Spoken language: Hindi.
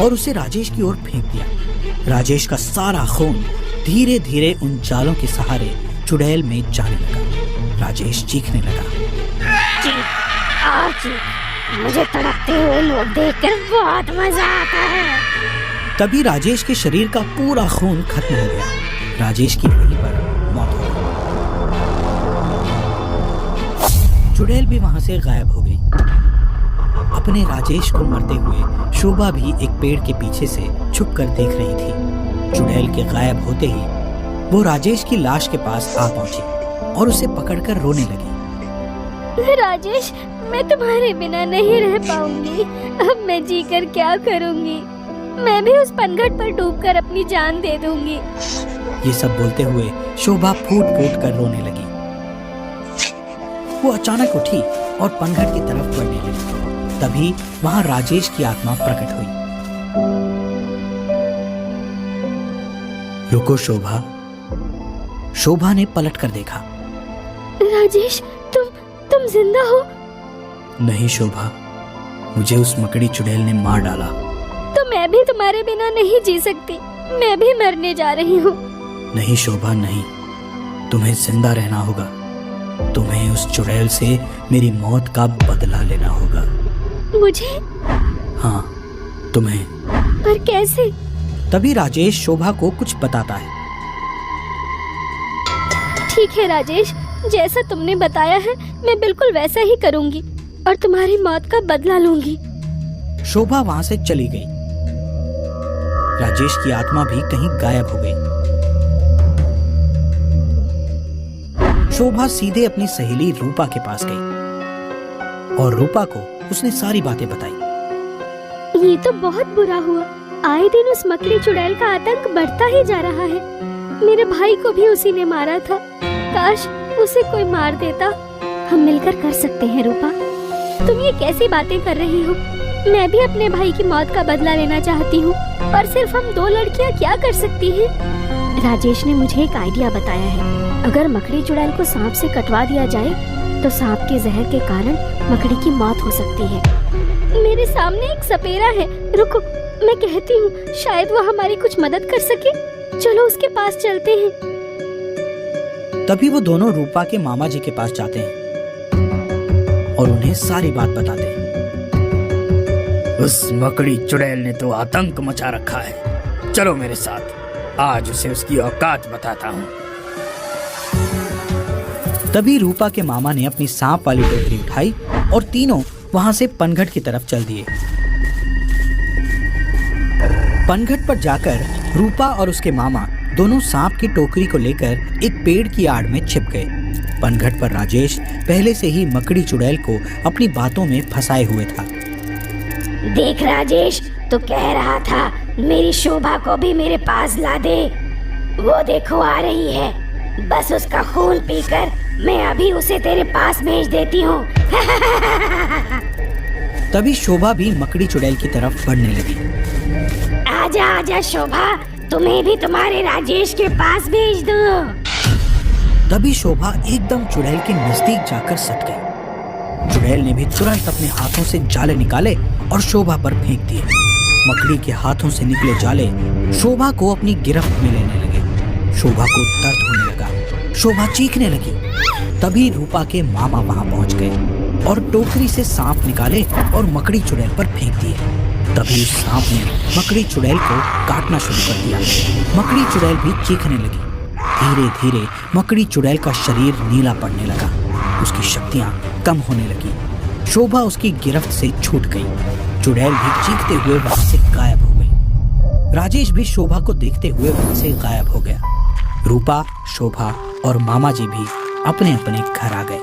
और उसे राजेश की ओर फेंक दिया। राजेश का सारा खून धीरे धीरे उन जालों के सहारे चुड़ैल में जाने लगा। राजेश चीखने लगा, मुझे तड़पते हुए लोग देखकर बहुत मजा आता है। तभी राजेश के शरीर का पूरा खून खत्म हो गया। राजेश की वहीं पर मौत हो गई। चुड़ैल भी वहां से गायब हो गई। अपने राजेश को मरते हुए शोभा भी एक पेड़ के पीछे से छुप कर देख रही थी। चुड़ैल के गायब होते ही वो राजेश की लाश के पास आ पहुंची और उसे पकड़कर रोने लगी। राजेश, मैं तुम्हारे बिना नहीं रह पाऊंगी। अब मैं जीकर क्या करूंगी? मैं भी उस पनघट पर डूबकर अपनी जान दे दूंगी। ये सब बोलते हुए शोभा फूट फूट कर रोने लगी। वो अचानक उठी और पनघट की तरफ बढ़ने लगी। तभी वहां राजेश की आत्मा प्रकट हुई। रुको शोभा। शोभा ने पलट कर देखा। राजेश, तुम जिंदा हो? नहीं शोभा, मुझे उस मकड़ी चुड़ैल ने मार डाला। तो मैं भी तुम्हारे बिना नहीं जी सकती। मैं भी मरने जा रही हूँ। नहीं शोभा नहीं, तुम्हें जिंदा रहना होगा। तुम्हें उस चुड़ैल से मेरी मौत का बदला लेना होगा। मुझे? हाँ, तुम्हें। पर कैसे? तभी राजेश शोभा को कुछ बताता है। ठीक है राजेश, जैसा तुमने बताया है मैं बिल्कुल वैसा ही करूंगी और तुम्हारी मौत का बदला लूंगी। शोभा वहां से चली गई। राजेश की आत्मा भी कहीं गायब हो गई। शोभा सीधे अपनी सहेली रूपा के पास गई और रूपा को उसने सारी बातें बताई। ये तो बहुत बुरा हुआ। आए दिन उस मकड़ी चुड़ैल का आतंक बढ़ता ही जा रहा है। मेरे भाई को भी उसी ने मारा था। काश उसे कोई मार देता। हम मिलकर कर सकते हैं रूपा। तुम ये कैसी बातें कर रही हो? मैं भी अपने भाई की मौत का बदला लेना चाहती हूँ, पर सिर्फ हम दो लड़कियाँ क्या कर सकती हैं? राजेश ने मुझे एक आइडिया बताया है। अगर मकड़ी चुड़ैल को सांप से कटवा दिया जाए तो सांप के जहर के कारण मकड़ी की मौत हो सकती है। मेरे सामने एक सपेरा है। रुको, मैं कहती हूँ, शायद वो हमारी कुछ मदद कर सके। चलो उसके पास चलते हैं। तभी वो दोनों रूपा के मामा जी के पास जाते हैं और उन्हें सारी बात बताते हैं। उस मकड़ी चुड़ैल ने तो आतंक मचा रखा है। चलो मेरे साथ, आज उसे उसकी औकात बताता हूँ। तभी रूपा के मामा ने अपनी सांप वाली टोकरी उठाई और तीनों वहां से पनघट की तरफ चल दिए। पनघट पर जाकर रूपा और उसके मामा दोनों सांप की टोकरी को लेकर एक पेड़ की आड़ में छिप गए। पनघट पर राजेश पहले से ही मकड़ी चुड़ैल को अपनी बातों में फंसाए हुए था। देख राजेश, तो कह रहा था मेरी शोभा को भी मेरे पास ला दे। वो देखो आ रही है। बस उसका खून पीकर मैं अभी उसे तेरे पास भेज देती हूँ। तभी शोभा भी मकड़ी चुड़ैल की तरफ बढ़ने लगी। आजा आजा शोभा, तुम्हें भी तुम्हारे राजेश के पास भेज दूं। तभी शोभा एकदम चुड़ैल के नजदीक जाकर सट गई। चुड़ैल ने भी तुरंत अपने हाथों से जाले निकाले और शोभा पर फेंक दिए। मकड़ी के हाथों से निकले जाले शोभा को अपनी गिरफ्त में लेने लगे। शोभा को दर्द होने लगा। शोभा चीखने लगी। तभी रूपा के मामा वहां पहुंच गए और टोकरी से सांप निकाले और मकड़ी चुड़ैल पर फेंक दिए। तभी उस सांप ने मकड़ी चुड़ैल को काटना शुरू कर दिया। मकड़ी चुड़ैल भी चीखने लगी। धीरे धीरे मकड़ी चुड़ैल का शरीर नीला पड़ने लगा। उसकी शक्तियां कम होने लगी। शोभा उसकी गिरफ्त से छूट गई। चुड़ैल भी चीखते हुए वहां से गायब हो गई। राजेश भी शोभा को देखते हुए वहां से गायब हो गया। रूपा, शोभा और मामा जी भी अपने अपने घर आ गए।